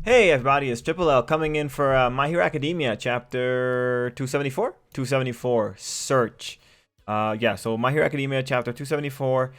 Hey everybody, it's Tripl-L coming in for My Hero Academia chapter 274? 274, Search. So My Hero Academia chapter 274.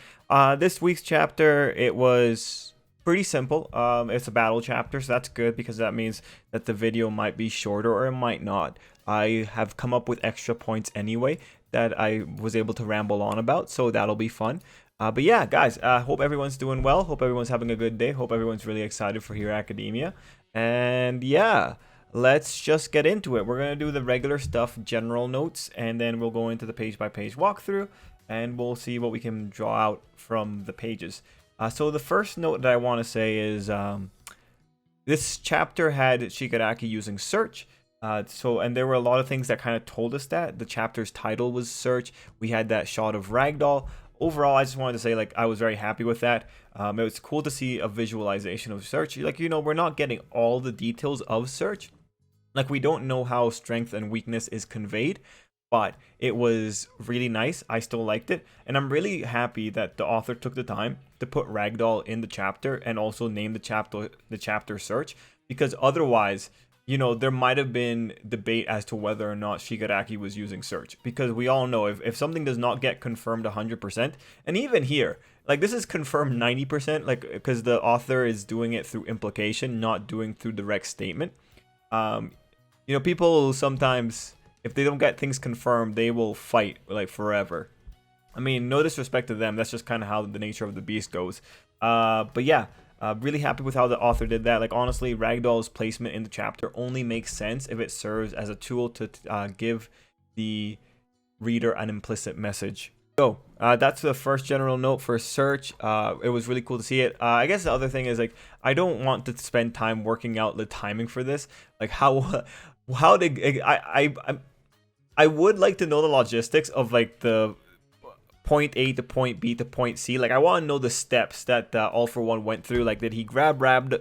This week's chapter, it was pretty simple. It's a battle chapter, so that's good because that means that the video might be shorter or it might not. I have come up with extra points anyway that I was able to ramble on about, so that'll be fun. But yeah, guys, hope everyone's doing well. Hope everyone's having a good day. Hope everyone's really excited for Hero Academia. And yeah, let's just get into it. We're going to do the regular stuff, general notes, and then we'll go into the page-by-page walkthrough, and we'll see what we can draw out from the pages. So the first note that I want to say is this chapter had Shigaraki using Search. And there were a lot of things that kind of told us that. The chapter's title was Search. We had that shot of Ragdoll. Overall, I just wanted to say, like, I was very happy with that. It was cool to see a visualization of Search. Like, you know, we're not getting all the details of Search. Like, we don't know how strength and weakness is conveyed, but it was really nice. I still liked it. And I'm really happy that the author took the time to put Ragdoll in the chapter and also name the chapter Search, because otherwise, you know, there might have been debate as to whether or not Shigaraki was using Search. Because we all know if something does not get confirmed 100%, and even here, like this is confirmed 90%, like because the author is doing it through implication, not doing through direct statement. You know, people sometimes, if they don't get things confirmed, they will fight like forever. I mean, no disrespect to them, that's just kind of how the nature of the beast goes. But yeah. Really happy with how the author did that. Like, honestly, Ragdoll's placement in the chapter only makes sense if it serves as a tool to give the reader an implicit message. So, that's the first general note for Search. It was really cool to see it. I guess the other thing is, like, I don't want to spend time working out the timing for this. Like, how did... I would like to know the logistics of, like, the... point A to point B to point C. Like, I want to know the steps that All For One went through. Like, did he grab Did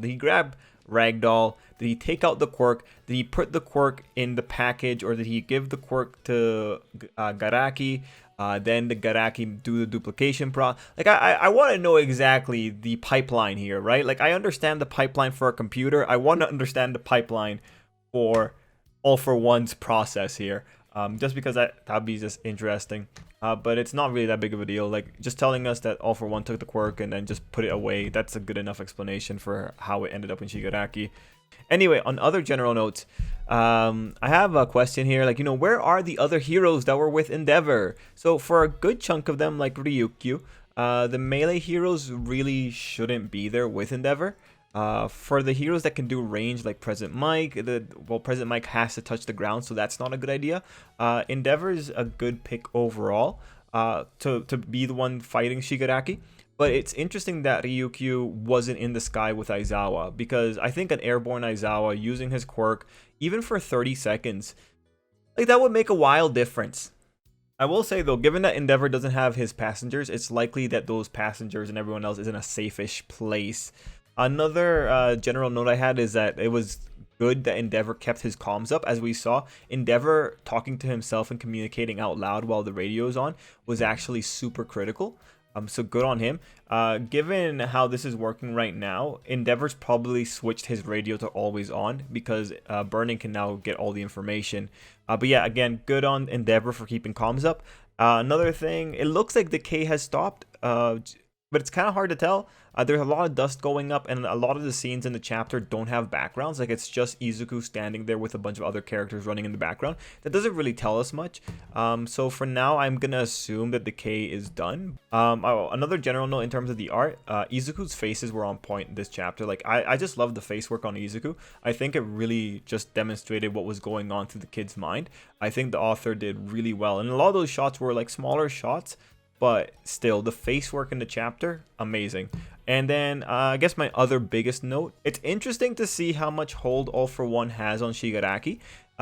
he grab Ragdoll? Did he take out the quirk? Did he put the quirk in the package, or did he give the quirk to Garaki? Then the Garaki do the duplication Like, I want to know exactly the pipeline here, right? Like, I understand the pipeline for a computer. I want to understand the pipeline for All For One's process here. Just because that'd be just interesting. But it's not really that big of a deal. Like, just telling us that All For One took the quirk and then just put it away, that's a good enough explanation for how it ended up in Shigaraki. Anyway, on other general notes, I have a question here. Like, you know, where are the other heroes that were with Endeavor? So for a good chunk of them, like Ryukyu, the melee heroes really shouldn't be there with Endeavor. For the heroes that can do range, like Present Mike, Present Mike has to touch the ground, so that's not a good idea. Endeavor is a good pick overall to be the one fighting Shigaraki. But it's interesting that Ryukyu wasn't in the sky with Aizawa, because I think an airborne Aizawa using his quirk, even for 30 seconds, like that would make a wild difference. I will say though, given that Endeavor doesn't have his passengers, it's likely that those passengers and everyone else is in a safe-ish place. Another general note I had is that it was good that Endeavor kept his comms up. As we saw, Endeavor talking to himself and communicating out loud while the radio is on was actually super critical. So good on him. Given how this is working right now, Endeavor's probably switched his radio to always on because Burning can now get all the information. But yeah, again, good on Endeavor for keeping comms up. Another thing, it looks like decay has stopped, but it's kind of hard to tell. There's a lot of dust going up, and a lot of the scenes in the chapter don't have backgrounds. Like, it's just Izuku standing there with a bunch of other characters running in the background. That doesn't really tell us much. So for now, I'm gonna assume that decay is done. Another general note in terms of the art, Izuku's faces were on point in this chapter. Like, I just love the face work on Izuku. I think it really just demonstrated what was going on through the kid's mind. I think the author did really well, and a lot of those shots were like smaller shots, but still, the face work in the chapter, amazing. And then, I guess my other biggest note, it's interesting to see how much hold All For One has on Shigaraki.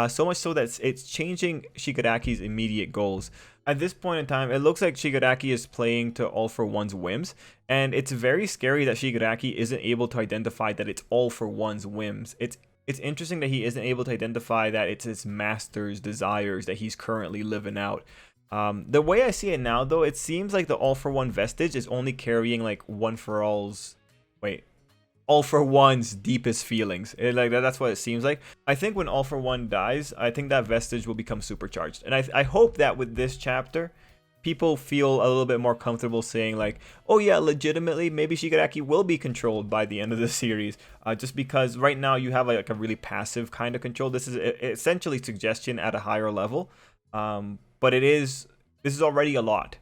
So much so that it's changing Shigaraki's immediate goals. At this point in time, it looks like Shigaraki is playing to All For One's whims. And it's very scary that Shigaraki isn't able to identify that it's All For One's whims. It's interesting that he isn't able to identify that it's his master's desires that he's currently living out. The way I see it now, though, it seems like the All For One vestige is only carrying like One For All's... Wait. All for One's deepest feelings. That's what it seems like. I think when All for One dies, I think that vestige will become supercharged. And I hope that with this chapter, people feel a little bit more comfortable saying like, oh yeah, legitimately, maybe Shigaraki will be controlled by the end of the series. Just because right now you have like a really passive kind of control. This is essentially suggestion at a higher level. But this is already a lot.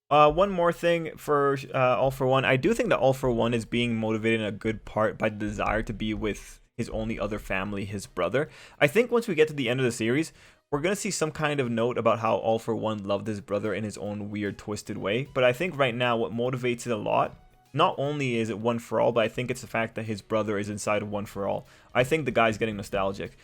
One more thing for All for One. I do think that All for One is being motivated in a good part by the desire to be with his only other family, his brother. I think once we get to the end of the series, we're going to see some kind of note about how All for One loved his brother in his own weird, twisted way. But I think right now what motivates it a lot, not only is it One for All, but I think it's the fact that his brother is inside of One for All. I think the guy's getting nostalgic.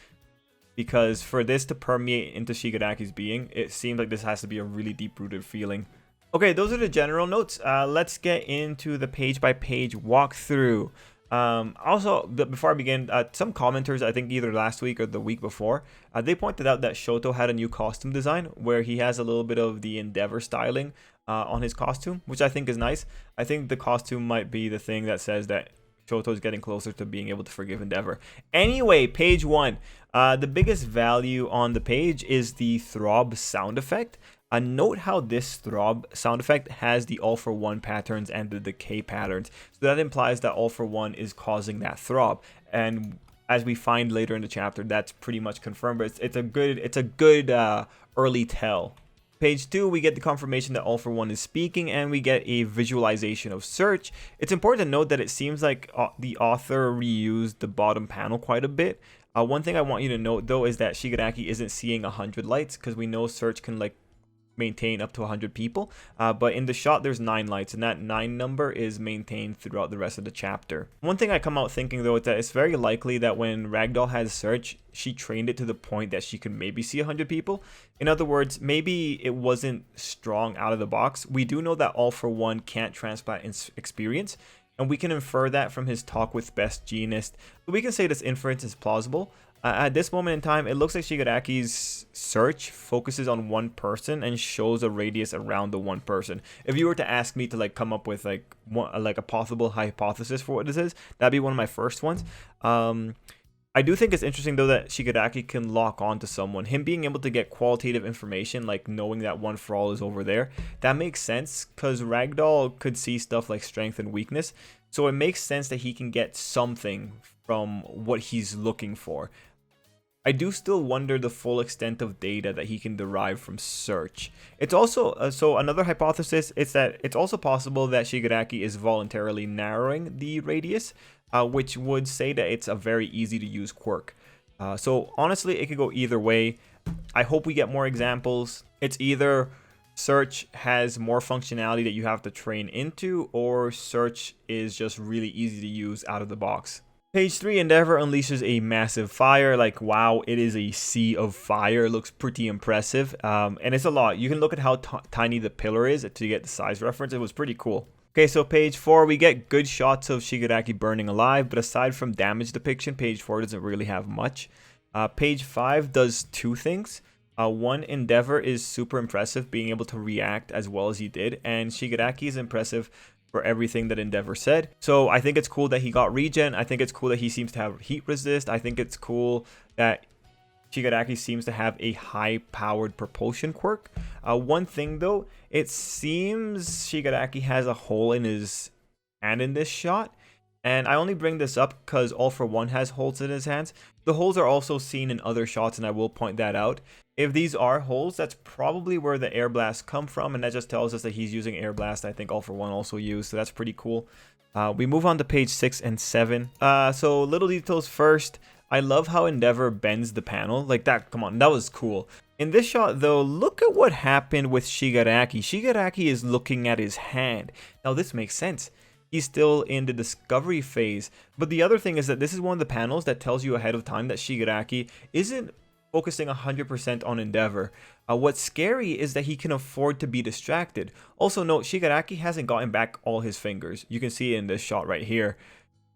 Because for this to permeate into Shigaraki's being, it seems like this has to be a really deep-rooted feeling. Okay, those are the general notes. Let's get into the page-by-page walkthrough. Also, before I begin, some commenters, I think either last week or the week before, they pointed out that Shoto had a new costume design where he has a little bit of the Endeavor styling on his costume, which I think is nice. I think the costume might be the thing that says that Shoto is getting closer to being able to forgive Endeavor. Anyway, page 1. The biggest value on the page is the throb sound effect. Note how this throb sound effect has the All for One patterns and the decay patterns. So that implies that All for One is causing that throb. And as we find later in the chapter, that's pretty much confirmed. But it's a good early tell. Page 2, we get the confirmation that All for One is speaking, and we get a visualization of search. It's important to note that it seems like the author reused the bottom panel quite a bit. One thing I want you to note though is that Shigaraki isn't seeing 100 lights, because we know search can like maintain up to 100 people, but in the shot there's 9 lights, and that 9 number is maintained throughout the rest of the chapter. One thing I come out thinking though is that it's very likely that when Ragdoll has search, she trained it to the point that she can maybe see 100 people. In other words, maybe it wasn't strong out of the box. We do know that All for One can't transplant experience, and we can infer that from his talk with Best Jeanist. So we can say this inference is plausible. At this moment in time, it looks like Shigaraki's search focuses on one person and shows a radius around the one person. If you were to ask me to like come up with like a possible hypothesis for what this is, that'd be one of my first ones. I do think it's interesting though that Shigaraki can lock on to someone. Him being able to get qualitative information, like knowing that One for All is over there, that makes sense because Ragdoll could see stuff like strength and weakness. So it makes sense that he can get something from what he's looking for. I do still wonder the full extent of data that he can derive from search. It's also, so another hypothesis is that it's also possible that Shigaraki is voluntarily narrowing the radius, which would say that it's a very easy to use quirk. So honestly, it could go either way. I hope we get more examples. It's either search has more functionality that you have to train into, or search is just really easy to use out of the box. Page 3, Endeavor unleashes a massive fire. Like, wow, it is a sea of fire. It looks pretty impressive. And it's a lot. You can look at how tiny the pillar is to get the size reference. It was pretty cool. Okay, so page 4, we get good shots of Shigaraki burning alive. But aside from damage depiction, page 4 doesn't really have much. Page 5 does 2 things. One, Endeavor is super impressive, being able to react as well as he did. And Shigaraki is impressive for everything that Endeavor said. So I think it's cool that he got regen. I think it's cool that he seems to have heat resist. I think it's cool that Shigaraki seems to have a high powered propulsion quirk. One thing though, it seems Shigaraki has a hole in his hand in this shot. And I only bring this up because All for One has holes in his hands. The holes are also seen in other shots, and I will point that out. If these are holes, that's probably where the air blast come from, and that just tells us that he's using air blast. I think All for One also used, so that's pretty cool. We move on to page 6 and 7. So little details first. I love how Endeavor bends the panel like that. Come on, that was cool. In this shot though, look at what happened with Shigaraki. Shigaraki is looking at his hand. Now this makes sense. He's still in the discovery phase. But the other thing is that this is one of the panels that tells you ahead of time that Shigaraki isn't focusing 100% on Endeavor. What's scary is that he can afford to be distracted. Also note, Shigaraki hasn't gotten back all his fingers. You can see it in this shot right here.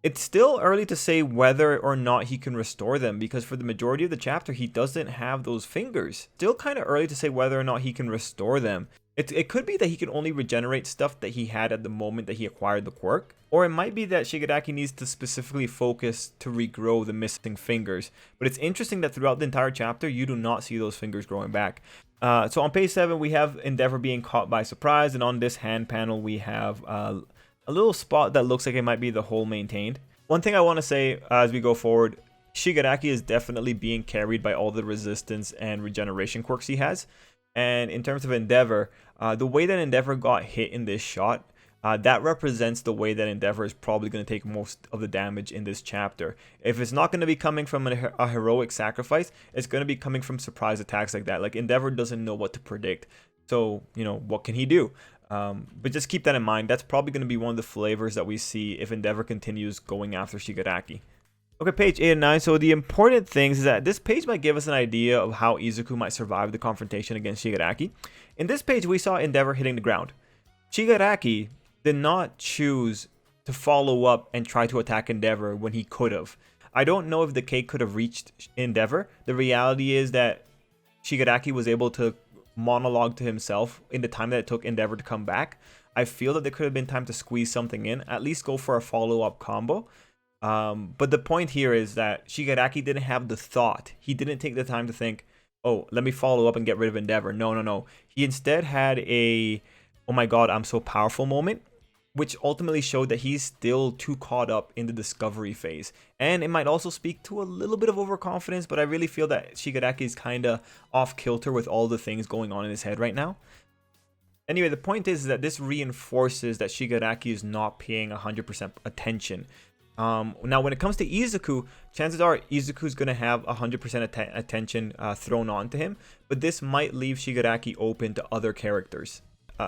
It's still early to say whether or not he can restore them, because for the majority of the chapter he doesn't have those fingers. Still kind of early to say whether or not he can restore them. It could be that he can only regenerate stuff that he had at the moment that he acquired the quirk. Or it might be that Shigaraki needs to specifically focus to regrow the missing fingers. But it's interesting that throughout the entire chapter, you do not see those fingers growing back. So on page 7, we have Endeavor being caught by surprise. And on this hand panel, we have a little spot that looks like it might be the hole maintained. One thing I want to say as we go forward, Shigaraki is definitely being carried by all the resistance and regeneration quirks he has. And in terms of Endeavor, the way that Endeavor got hit in this shot, that represents the way that Endeavor is probably going to take most of the damage in this chapter. If it's not going to be coming from a heroic sacrifice, it's going to be coming from surprise attacks like that. Like, Endeavor doesn't know what to predict. So, what can he do? But just keep that in mind. That's probably going to be one of the flavors that we see if Endeavor continues going after Shigaraki. Okay, page 8 and 9. So the important things is that this page might give us an idea of how Izuku might survive the confrontation against Shigaraki. In this page, we saw Endeavor hitting the ground. Shigaraki did not choose to follow up and try to attack Endeavor when he could have. I don't know if the cake could have reached Endeavor. The reality is that Shigaraki was able to monologue to himself in the time that it took Endeavor to come back. I feel that there could have been time to squeeze something in, at least go for a follow-up combo. But the point here is that Shigaraki didn't have the thought. He didn't take the time to think, oh, let me follow up and get rid of Endeavor. No. He instead had a, oh my god, I'm so powerful moment, which ultimately showed that he's still too caught up in the discovery phase. And it might also speak to a little bit of overconfidence, but I really feel that Shigaraki is kind of off kilter with all the things going on in his head right now. Anyway, the point is that this reinforces that Shigaraki is not paying 100% attention. Now, when it comes to Izuku, chances are Izuku's going to have 100% attention thrown onto him, but this might leave Shigaraki open to other characters.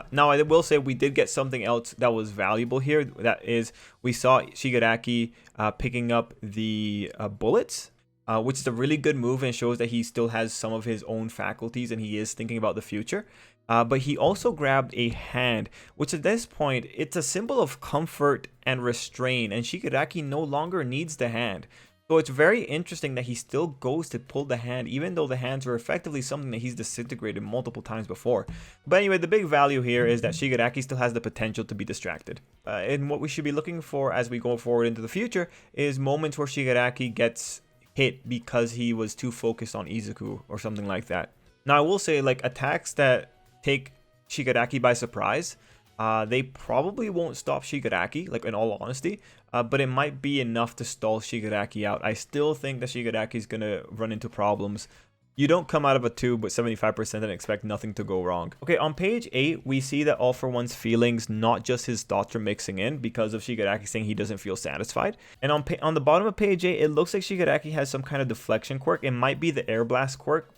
Now, I will say we did get something else that was valuable here. That is, we saw Shigaraki picking up the bullets, which is a really good move and shows that he still has some of his own faculties and he is thinking about the future. But he also grabbed a hand, which at this point, it's a symbol of comfort and restraint, and Shigaraki no longer needs the hand. So it's very interesting that he still goes to pull the hand, even though the hands were effectively something that he's disintegrated multiple times before. But anyway, the big value here is that Shigaraki still has the potential to be distracted. And what we should be looking for as we go forward into the future is moments where Shigaraki gets hit because he was too focused on Izuku or something like that. Now, I will say, like, attacks that take Shigaraki by surprise, they probably won't stop Shigaraki, like, in all honesty, but it might be enough to stall Shigaraki out. I still think that Shigaraki is going to run into problems. You don't come out of a tube with 75% and expect nothing to go wrong. Okay, on page 8, we see that All For One's feelings, not just his thoughts, are mixing in because of Shigaraki saying he doesn't feel satisfied. And on the bottom of page 8, it looks like Shigaraki has some kind of deflection quirk. It might be the Air Blast quirk,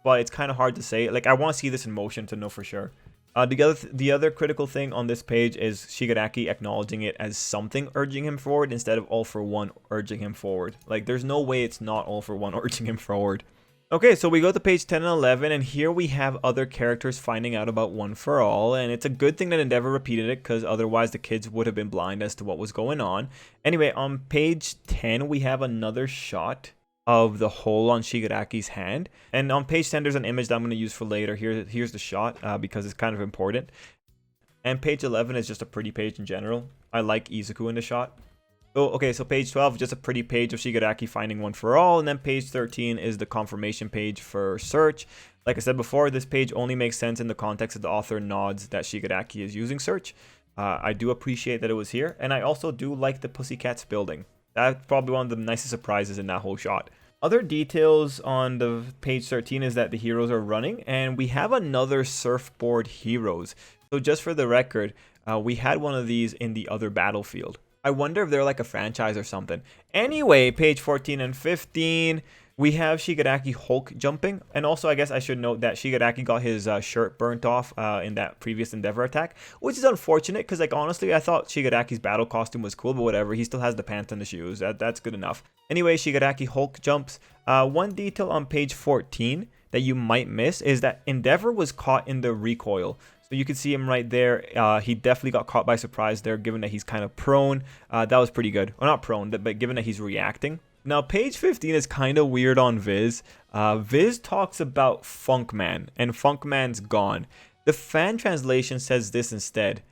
but it's kind of hard to say. Like, I want to see this in motion to know for sure. The other critical thing on this page is Shigaraki acknowledging it as something urging him forward instead of All For One urging him forward. Like, there's no way it's not All For One urging him forward. Okay, so we go to page 10 and 11, and here we have other characters finding out about One For All, and it's a good thing that Endeavor repeated it, because otherwise the kids would have been blind as to what was going on. Anyway, on page 10, we have another shot of the hole on Shigaraki's hand, and on page 10 there's an image that I'm going to use for later. Here's the shot because it's kind of important. And page 11 is just a pretty page in general. I like Izuku in the shot. So page 12 is just a pretty page of Shigaraki finding One For All, and then page 13 is the confirmation page for Search. Like I said before, this page only makes sense in the context of the author nods that Shigaraki is using Search. I do appreciate that it was here, and I also do like the Pussycats building. That's probably one of the nicest surprises in that whole shot. Other details on the page 13 is that the heroes are running, and we have another surfboard heroes. So just for the record, we had one of these in the other battlefield. I wonder if they're like a franchise or something. Anyway, page 14 and 15, we have Shigaraki Hulk jumping. And also, I guess I should note that Shigaraki got his shirt burnt off in that previous Endeavor attack, which is unfortunate because, like, honestly, I thought Shigaraki's battle costume was cool, but whatever. He still has the pants and the shoes. That's good enough. Anyway, Shigaraki Hulk jumps. One detail on page 14 that you might miss is that Endeavor was caught in the recoil. So you can see him right there. He definitely got caught by surprise there, given that he's kind of prone. That was pretty good. Well, not prone, but given that he's reacting. Now, page 15 is kind of weird on Viz. Viz talks about Funkman, and Funkman's gone. The fan translation says this instead.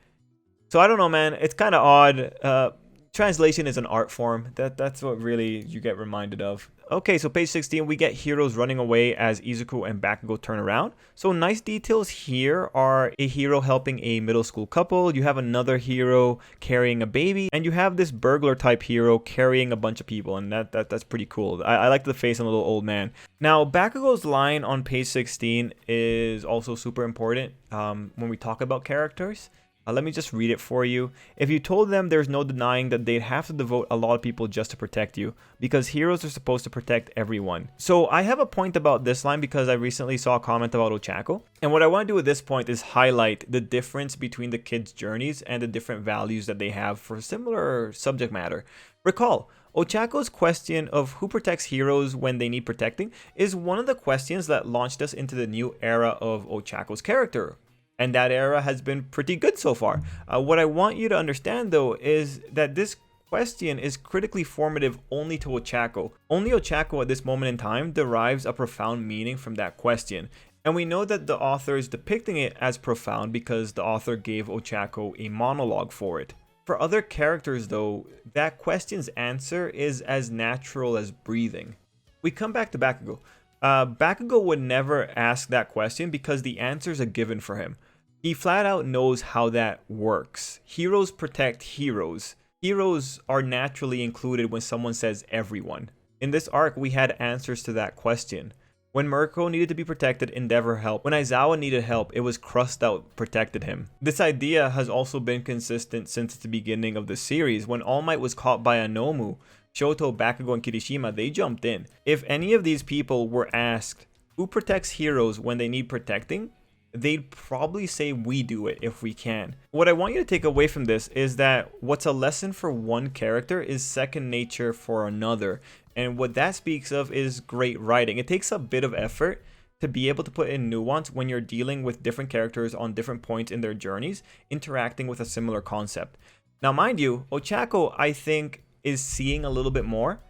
So I don't know, man. It's kind of odd. Translation is an art form. That's what really you get reminded of. Okay, so page 16, we get heroes running away as Izuku and Bakugo turn around. So nice details here are a hero helping a middle school couple. You have another hero carrying a baby, and you have this burglar type hero carrying a bunch of people, and that's pretty cool. I like the face on the little old man. Now, Bakugo's line on page 16 is also super important when we talk about characters. Let me just read it for you. If you told them there's no denying that they'd have to devote a lot of people just to protect you, because heroes are supposed to protect everyone. So I have a point about this line because I recently saw a comment about Ochoco. And what I want to do at this point is highlight the difference between the kids' journeys and the different values that they have for similar subject matter. Recall, Ochaco's question of who protects heroes when they need protecting is one of the questions that launched us into the new era of Ochaco's character. And that era has been pretty good so far. What I want you to understand, though, is that this question is critically formative only to Ochoco. Only Ochoco at this moment in time derives a profound meaning from that question. And we know that the author is depicting it as profound because the author gave Ochoco a monologue for it. For other characters, though, that question's answer is as natural as breathing. We come back to Bakugo. Bakugo would never ask that question because the answer's a given for him. He flat out knows how that works. Heroes protect heroes. Heroes are naturally included when someone says everyone. In this arc, we had answers to that question. When Mirko needed to be protected, Endeavor helped. When Aizawa needed help, it was Crust Out protected him. This idea has also been consistent since the beginning of the series. When All Might was caught by Anomu, Shoto, Bakugo, and Kirishima, they jumped in. If any of these people were asked who protects heroes when they need protecting, they'd probably say we do it if we can. What I want you to take away from this is that what's a lesson for one character is second nature for another. And what that speaks of is great writing. It takes a bit of effort to be able to put in nuance when you're dealing with different characters on different points in their journeys, interacting with a similar concept. Now, mind you, Ochoco, I think, is seeing a little bit more.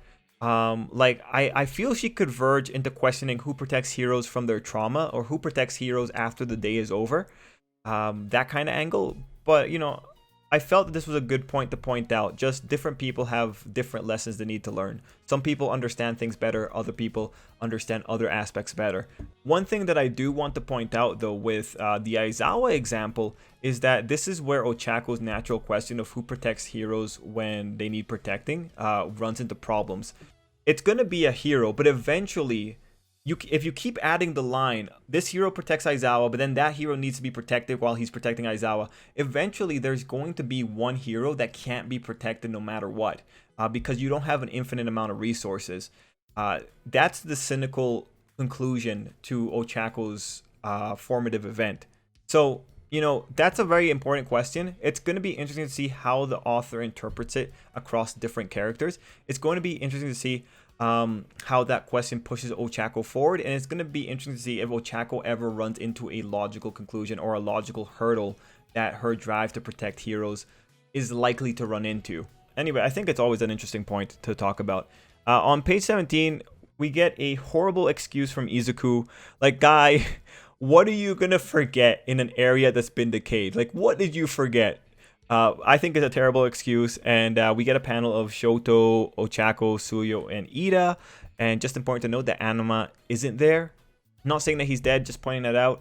I feel she could verge into questioning who protects heroes from their trauma or who protects heroes after the day is over. That kind of angle. But, you know, I felt that this was a good point to point out. Just different people have different lessons they need to learn. Some people understand things better. Other people understand other aspects better. One thing that I do want to point out, though, with the Aizawa example is that this is where Ochaco's natural question of who protects heroes when they need protecting runs into problems. It's going to be a hero, but eventually, if you keep adding the line, this hero protects Aizawa, but then that hero needs to be protected while he's protecting Aizawa, eventually there's going to be one hero that can't be protected no matter what, because you don't have an infinite amount of resources. That's the cynical conclusion to Ochaco's formative event. So, you know, that's a very important question. It's going to be interesting to see how the author interprets it across different characters. It's going to be interesting to see how that question pushes Ochoco forward, and it's going to be interesting to see if Ochoco ever runs into a logical conclusion or a logical hurdle that her drive to protect heroes is likely to run into. Anyway, I think it's always an interesting point to talk about. On page 17, we get a horrible excuse from Izuku. Like, guy, what are you going to forget in an area that's been decayed? Like, what did you forget? I think it's a terrible excuse, and we get a panel of Shoto, Ochoco, Suyo, and Ida. And just important to note that Anima isn't there. Not saying that he's dead, just pointing that out.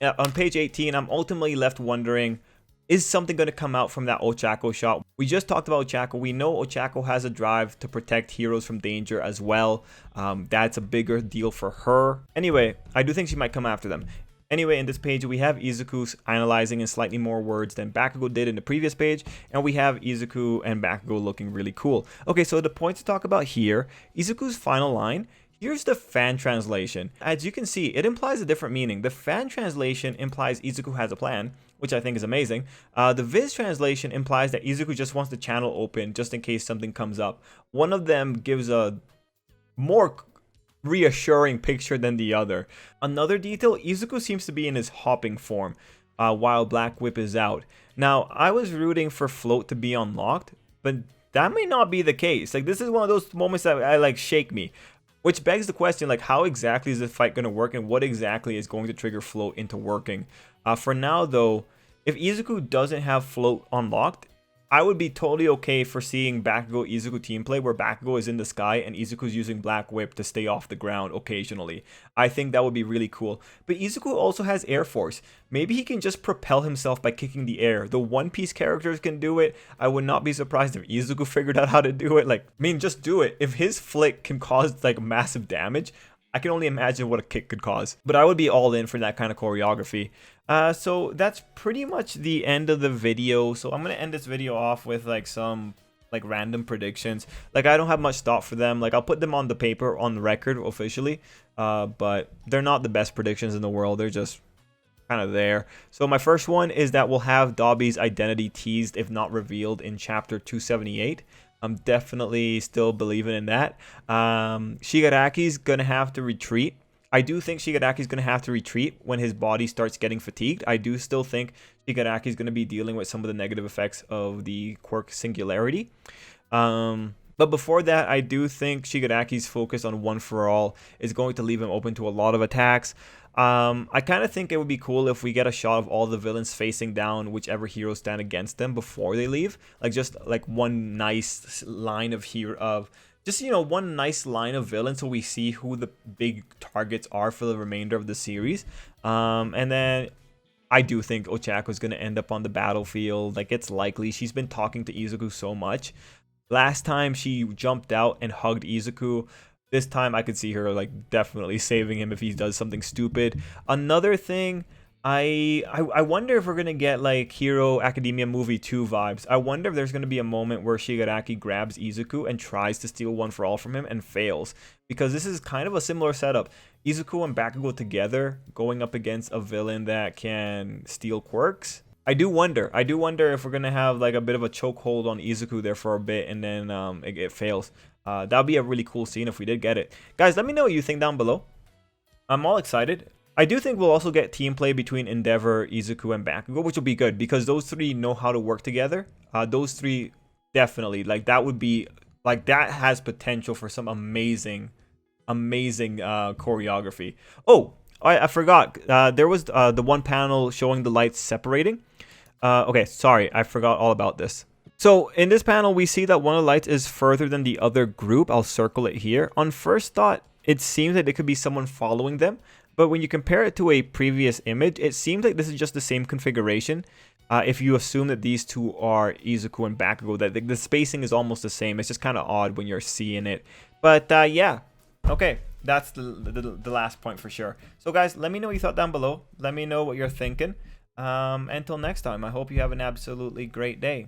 On page 18, I'm ultimately left wondering, is something going to come out from that Ochoco shot? We just talked about Ochoco. We know Ochoco has a drive to protect heroes from danger as well. That's a bigger deal for her. Anyway, I do think she might come after them. Anyway, in this page, we have Izuku analyzing in slightly more words than Bakugo did in the previous page, and we have Izuku and Bakugo looking really cool. Okay, so the point to talk about here, Izuku's final line, here's the fan translation. As you can see, it implies a different meaning. The fan translation implies Izuku has a plan, which I think is amazing. The Viz translation implies that Izuku just wants the channel open just in case something comes up. One of them gives a more reassuring picture than the other. Another detail, Izuku seems to be in his hopping form while Black Whip is out. Now, I was rooting for Float to be unlocked, but that may not be the case. Like, this is one of those moments that shake me. Which begs the question, like, how exactly is this fight going to work, and what exactly is going to trigger float into working? For now, though, if Izuku doesn't have float unlocked, I would be totally okay for seeing Bakugo Izuku team play where Bakugo is in the sky and Izuku's using Black Whip to stay off the ground occasionally. I think that would be really cool. But Izuku also has Air Force. Maybe he can just propel himself by kicking the air. The One Piece characters can do it. I would not be surprised if Izuku figured out how to do it. Like, I mean, just do it. If his flick can cause like massive damage, I can only imagine what a kick could cause. But I would be all in for that kind of choreography. So that's pretty much the end of the video. So I'm gonna end this video off with like some like random predictions. Like, I don't have much thought for them. Like, I'll put them on the paper, on the record officially, but they're not the best predictions in the world. They're just kind of there. So my first one is that we'll have Dobby's identity teased, if not revealed, in chapter 278. I'm definitely still believing in that. Shigaraki's gonna have to retreat. I do think Shigaraki's going to have to retreat when his body starts getting fatigued. I do still think Shigaraki's going to be dealing with some of the negative effects of the quirk Singularity. But before that, I do think Shigaraki's focus on One for All is going to leave him open to a lot of attacks. I kind of think it would be cool if we get a shot of all the villains facing down whichever heroes stand against them before they leave. Like, just like one nice line of just, you know, one nice line of villains so we see who the big targets are for the remainder of the series. And then I do think Ochoco is going to end up on the battlefield. Like, it's likely. She's been talking to Izuku so much. Last time she jumped out and hugged Izuku. This time I could see her like definitely saving him if he does something stupid. Another thing, I wonder if we're gonna get like Hero Academia Movie 2 vibes. I wonder if there's gonna be a moment where Shigaraki grabs Izuku and tries to steal One for All from him and fails, because this is kind of a similar setup. Izuku and Bakugo together going up against a villain that can steal quirks. I do wonder if we're gonna have like a bit of a chokehold on Izuku there for a bit, and then it fails. That would be a really cool scene if we did get it. Guys, let me know what you think down below. I'm all excited. I do think we'll also get team play between Endeavor, Izuku, and Bakugo, which will be good because those three know how to work together. Those three definitely, like, that would be, like, that has potential for some amazing choreography. Oh, I forgot. There was the one panel showing the lights separating. Okay, sorry, I forgot all about this. So in this panel, we see that one of the lights is further than the other group. I'll circle it here. On first thought, it seems that it could be someone following them. But when you compare it to a previous image, it seems like this is just the same configuration. If you assume that these two are Izuku and Bakugo, that the spacing is almost the same. It's just kind of odd when you're seeing it. But yeah, okay, that's the last point for sure. So guys, let me know what you thought down below. Let me know what you're thinking. Until next time, I hope you have an absolutely great day.